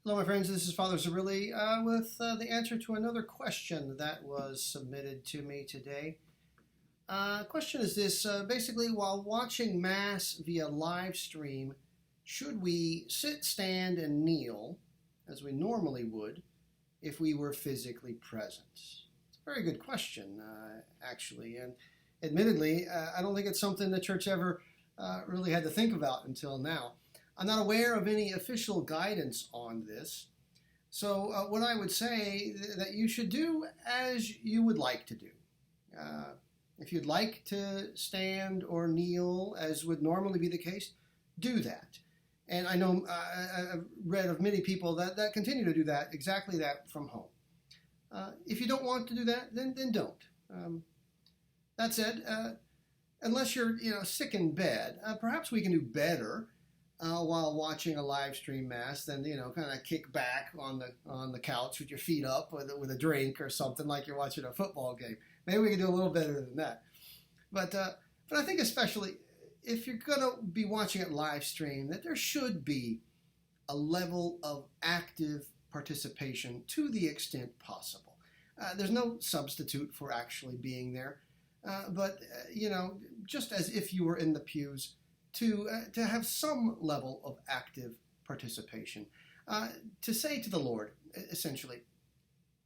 Hello, my friends. This is Father Zirilli with the answer to another question that was submitted to me today. Question is this, basically, while watching Mass via live stream, should we sit, stand, and kneel as we normally would if we were physically present? It's a very good question, actually, and admittedly, I don't think it's something the church ever really had to think about until now. I'm not aware of any official guidance on this. So what I would say that you should do as you would like to do. If you'd like to stand or kneel as would normally be the case, do that. And I know I've read of many people that continue to do that, exactly that from home. If you don't want to do that, then don't. That said, unless you're sick in bed, perhaps we can do better while watching a live stream mass than kind of kick back on the couch with your feet up with a drink or something like you're watching a football game. Maybe we can do a little better than that. But I think especially if you're going to be watching it live stream, that there should be a level of active participation to the extent possible. There's no substitute for actually being there, but just as if you were in the pews, to have some level of active participation. To say to the Lord, essentially,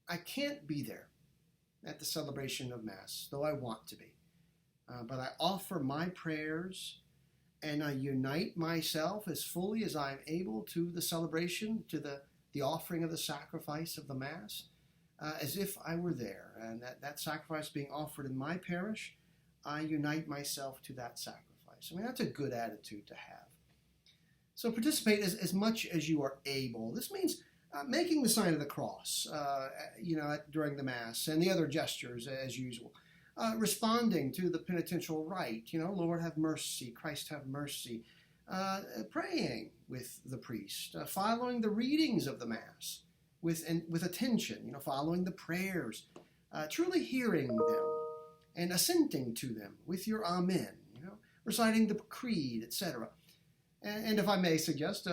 I can't be there at the celebration of Mass, though I want to be. But I offer my prayers and I unite myself as fully as I'm able to the celebration, to the offering of the sacrifice of the Mass, as if I were there. And that sacrifice being offered in my parish, I unite myself to that sacrifice. I mean, that's a good attitude to have. So participate as much as you are able. This means making the sign of the cross, during the Mass, and the other gestures as usual. Responding to the penitential rite, Lord have mercy, Christ have mercy. Praying with the priest, following the readings of the Mass with attention, following the prayers, truly hearing them and assenting to them with your Amen. Reciting the creed, etc. And if I may suggest,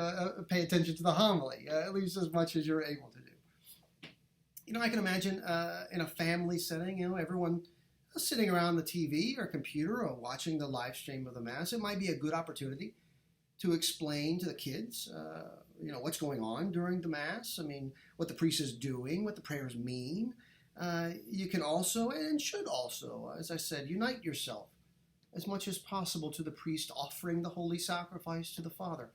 pay attention to the homily, at least as much as you're able to do. I can imagine in a family setting, everyone sitting around the TV or computer or watching the live stream of the Mass. It might be a good opportunity to explain to the kids, what's going on during the Mass. I mean, what the priest is doing, what the prayers mean. You can also, and should also, as I said, unite yourself as much as possible to the priest offering the holy sacrifice to the Father,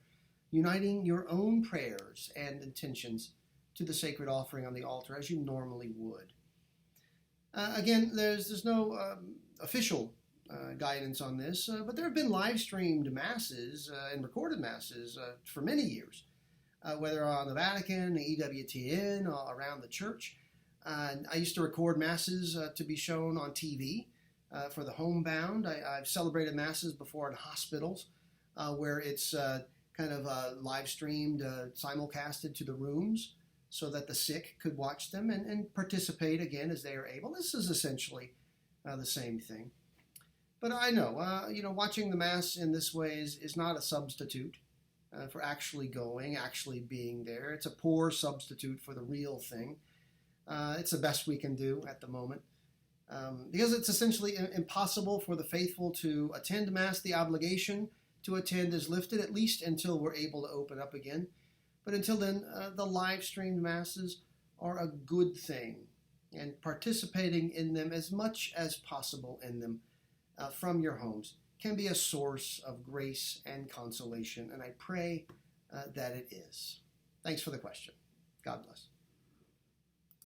uniting your own prayers and intentions to the sacred offering on the altar as you normally would. Again, there's no official guidance on this, but there have been live-streamed Masses and recorded Masses for many years, whether on the Vatican, the EWTN, around the church. I used to record Masses to be shown on TV. For the homebound, I've celebrated Masses before in hospitals where it's kind of live streamed, simulcasted to the rooms so that the sick could watch them and participate again as they are able. This is essentially the same thing. But I know, watching the Mass in this way is not a substitute for actually going, actually being there. It's a poor substitute for the real thing. It's the best we can do at the moment. Because it's essentially impossible for the faithful to attend Mass. The obligation to attend is lifted, at least until we're able to open up again. But until then, the live-streamed Masses are a good thing, and participating in them as much as possible in them from your homes can be a source of grace and consolation, and I pray that it is. Thanks for the question. God bless.